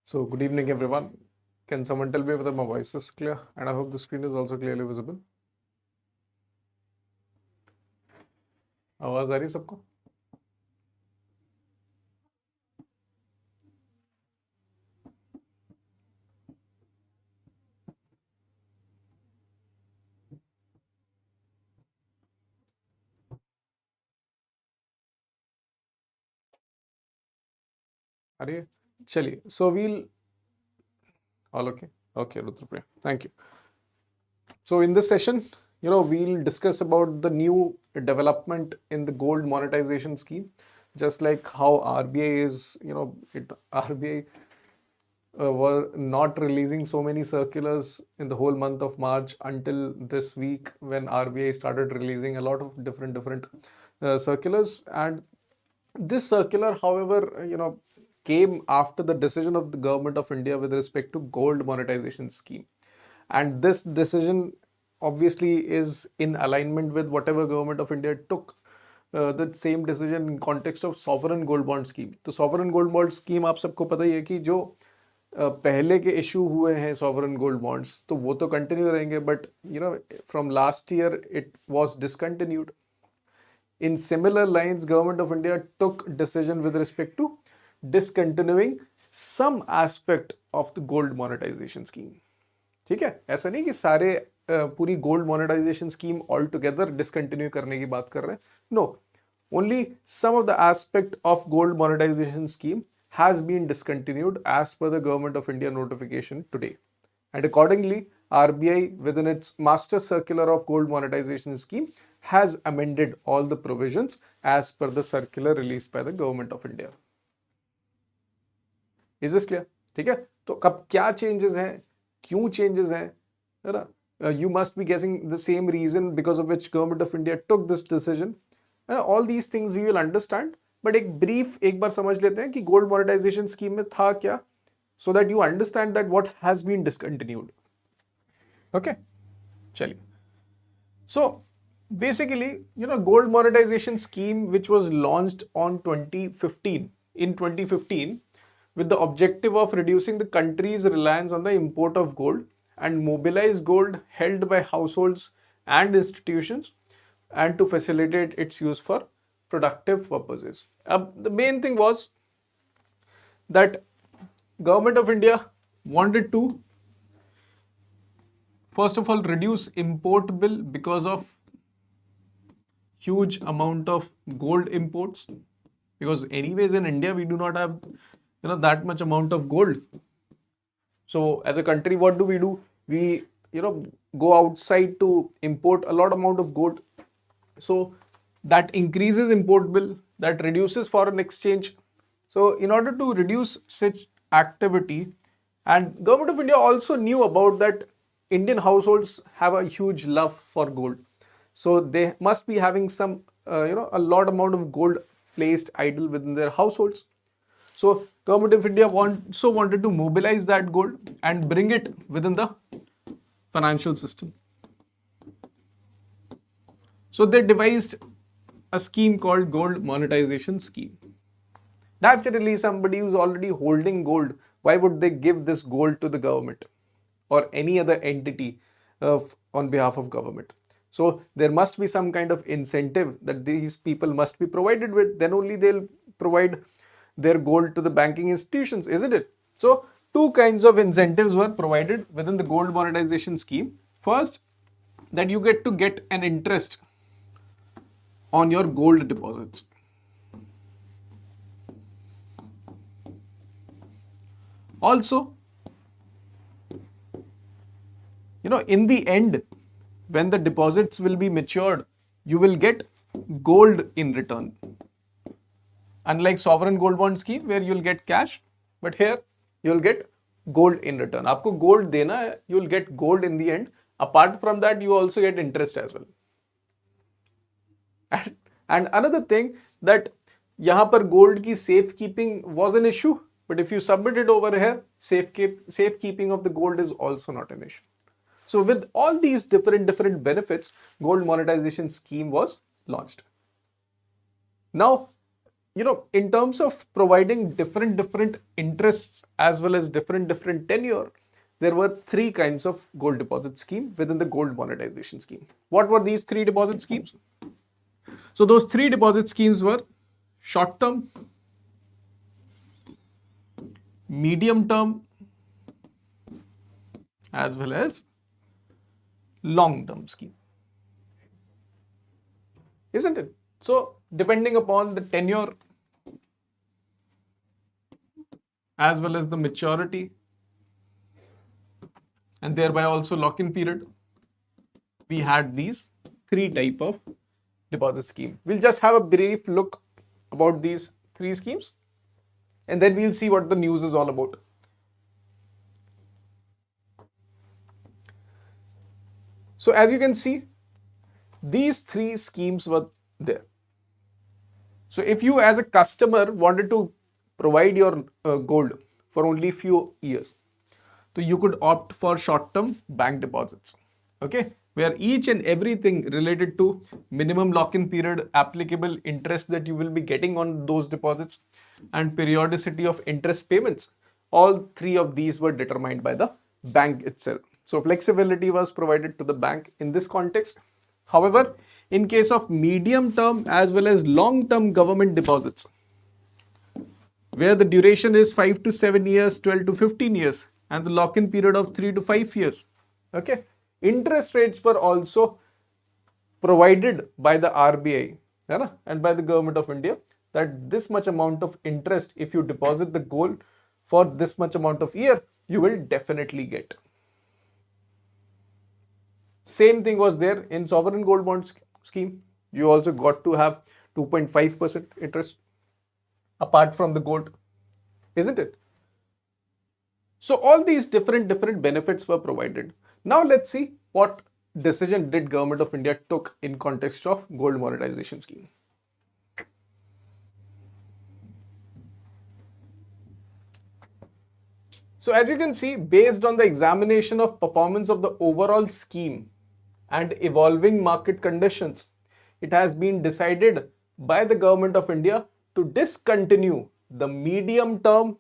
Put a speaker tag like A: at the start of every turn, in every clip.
A: So good evening everyone. Can someone tell me whether my voice is clear? And I hope the screen is also clearly visible. आवाज आ रही है सबको? आ रही है? चलिए. So we'll all okay. Okay, Rudrapriya. Thank you. So in this session, we'll discuss about the new development in the gold monetization scheme, just like how RBI is, RBI were not releasing so many circulars in the whole month of March until this week when RBI started releasing a lot of different circulars. And this circular, however, came after the decision of the government of India with respect to gold monetization scheme. And this decision obviously is in alignment with whatever government of India took the same decision in context of sovereign gold bond scheme. तो sovereign gold bond scheme आप सबको पता ही है कि जो पहले के issue हुए हैं sovereign gold bonds तो वो तो कंटिन्यू रहेंगे, but from last year it was discontinued. In similar lines, Government of India took decision with respect to discontinuing some aspect of the gold monetization scheme. ठीक है, ऐसा नहीं कि सारे पूरी gold monetization scheme altogether discontinue करने की बात कर रहे हैं. No, only some of the aspect of gold monetization scheme has been discontinued as per the Government of India notification today. And accordingly, RBI within its master circular of gold monetization scheme has amended all the provisions as per the circular released by the Government of India. Is this clear? ठीक है, तो अब क्या changes हैं, क्यों changes हैं, है ना? You must be guessing the same reason because of which Government of India took this decision. All these things we will understand. But एक ब्रीफ एक बार समझ लेते हैं कि गोल्ड मोनेटाइजेशन स्कीम में था क्या, so that you understand that what has been discontinued. Okay, चलिए. So basically gold monetization scheme which was launched on 2015 in 2015 with the objective of reducing the country's reliance on the import of gold and mobilize gold held by households and institutions and to facilitate its use for productive purposes. The main thing was that Government of India wanted to first of all reduce import bill because of huge amount of gold imports, because anyways in India we do not have that much amount of gold. So as a country, what do? We go outside to import a lot amount of gold. So that increases import bill, that reduces foreign exchange. So in order to reduce such activity, and Government of India also knew about that Indian households have a huge love for gold, so they must be having some a lot amount of gold placed idle within their households. So Government of India wanted to mobilize that gold and bring it within the financial system. So they devised a scheme called gold monetization scheme. Naturally, somebody who's already holding gold, why would they give this gold to the government or any other entity on behalf of government? So there must be some kind of incentive that these people must be provided with. Then only they'll provide their gold to the banking institutions, isn't it? So two kinds of incentives were provided within the gold monetization scheme. First, that you get an interest on your gold deposits. Also, in the end, when the deposits will be matured, you will get gold in return. Unlike sovereign gold bond scheme where you'll get cash, but here you'll get gold in return. आपको gold देना है, you'll get gold in the end. Apart from that, you also get interest as well. And another thing, that यहाँ पर gold की safe keeping was an issue, but if you submit it over here, safe keeping of the gold is also not an issue. So with all these different benefits, gold monetization scheme was launched. Now, in terms of providing different interests as well as different tenure, there were three kinds of gold deposit scheme within the gold monetization scheme. What were these three deposit schemes? So those three deposit schemes were short term, medium term, as well as long term scheme. Isn't it? So depending upon the tenure as well as the maturity and thereby also lock-in period, we had these three type of deposit scheme. We'll just have a brief look about these three schemes and then we'll see what the news is all about. So as you can see, these three schemes were there. So if you as a customer wanted to provide your gold for only few years, so you could opt for short-term bank deposits, okay, where each and everything related to minimum lock-in period, applicable interest that you will be getting on those deposits, and periodicity of interest payments, all three of these were determined by the bank itself. So flexibility was provided to the bank in this context. However, in case of medium-term as well as long-term government deposits, where the duration is 5 to 7 years, 12 to 15 years, and the lock-in period of 3 to 5 years, okay, interest rates were also provided by the RBI and by the government of India, that this much amount of interest, if you deposit the gold for this much amount of year, you will definitely get. Same thing was there in sovereign gold bond scheme. You also got to have 2.5% interest apart from the gold, isn't it? So all these different benefits were provided. Now let's see what decision did Government of India took in context of gold monetization scheme. So as you can see, based on the examination of performance of the overall scheme and evolving market conditions, it has been decided by the Government of India to discontinue the medium term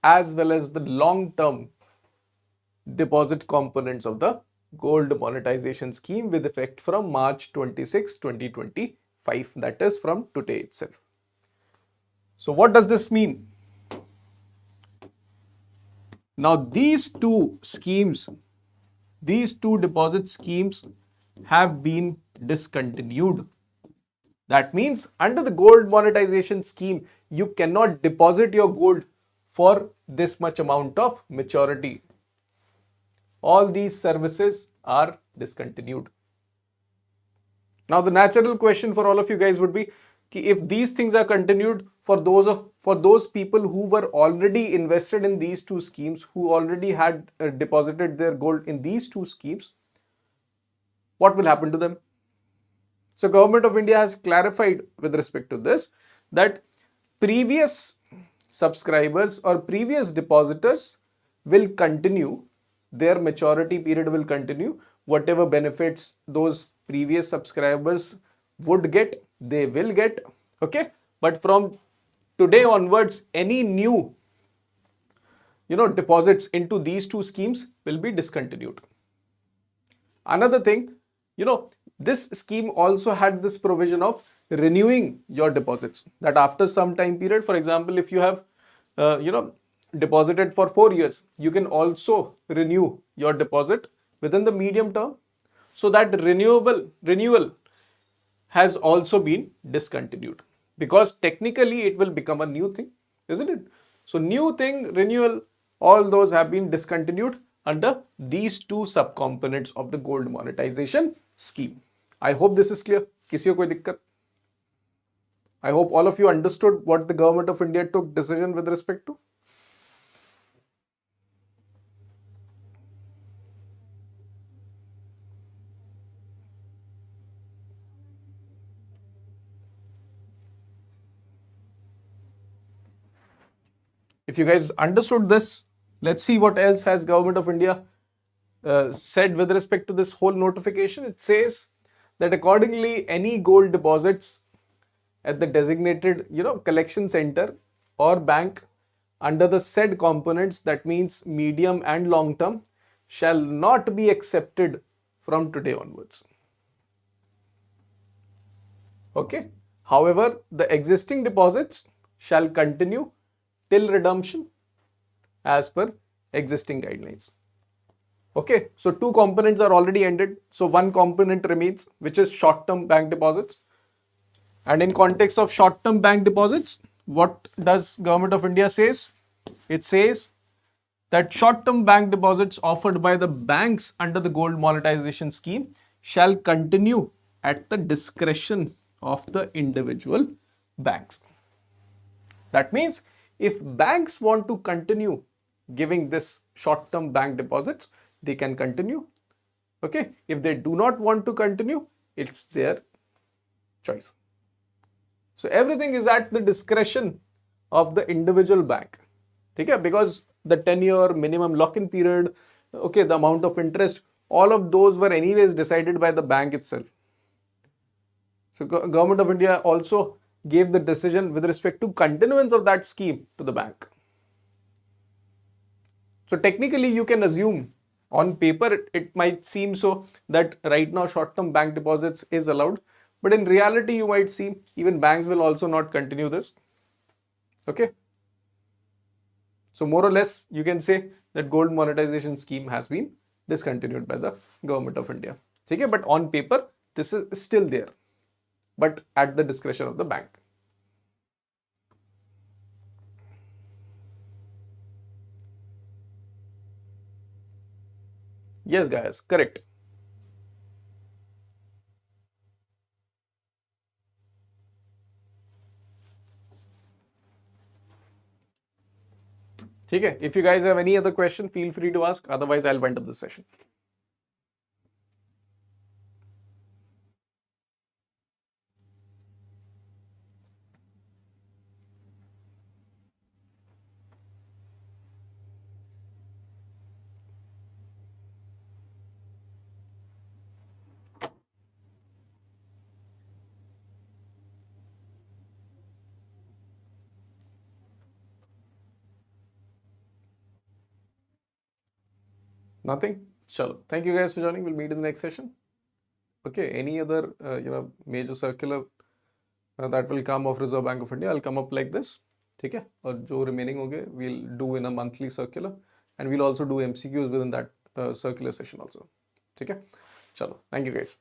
A: as well as the long term deposit components of the gold monetization scheme with effect from March 26, 2025, that is from today itself. So what does this mean? Now these two schemes, these two deposit schemes have been discontinued. That means under the gold monetization scheme, you cannot deposit your gold for this much amount of maturity. All these services are discontinued. Now the natural question for all of you guys would be, if these things are continued for those people who were already invested in these two schemes, who already had deposited their gold in these two schemes, what will happen to them? So Government of India has clarified with respect to this that previous subscribers or previous depositors will continue, their maturity period will continue. Whatever benefits those previous subscribers would get, they will get, okay? But from today onwards, any new deposits into these two schemes will be discontinued. Another thing, this scheme also had this provision of renewing your deposits, that after some time period, for example, if you have deposited for 4 years, you can also renew your deposit within the medium term. So that renewal has also been discontinued, because technically it will become a new thing, isn't it? So new thing, renewal, all those have been discontinued under these two subcomponents of the gold monetization scheme. I hope this is clear. किसी को कोई दिक्कत? I hope all of you understood what the Government of India took decision with respect to. If you guys understood this, let's see what else has Government of India said with respect to this whole notification. It says that accordingly, any gold deposits at the designated collection center or bank under the said components, that means medium and long term, shall not be accepted from today onwards. Okay. However, the existing deposits shall continue till redemption as per existing guidelines. Okay, so two components are already ended. So one component remains, which is short-term bank deposits. And in context of short-term bank deposits, what does Government of India says? It says that short-term bank deposits offered by the banks under the gold monetization scheme shall continue at the discretion of the individual banks. That means if banks want to continue giving this short-term bank deposits, they can continue. Okay. If they do not want to continue, it's their choice. So everything is at the discretion of the individual bank. Okay, because the 10-year minimum lock-in period, okay, the amount of interest, all of those were anyways decided by the bank itself. So Government of India also gave the decision with respect to continuance of that scheme to the bank. So technically you can assume on paper it might seem so that right now short-term bank deposits is allowed, but in reality you might see even banks will also not continue this. Okay. So more or less you can say that gold monetization scheme has been discontinued by the Government of India. Okay, but on paper this is still there, but at the discretion of the bank. Yes guys, correct. Okay, if you guys have any other question, feel free to ask. Otherwise, I'll wind up this session. Nothing? Chalo. Thank you guys for joining. We'll meet in the next session. Okay, any other major circular that will come of Reserve Bank of India, I'll come up like this. ठीक है, और जो remaining होंगे we'll do in a monthly circular, and we'll also do MCQs within that circular session also. ठीक है, चलो, thank you guys.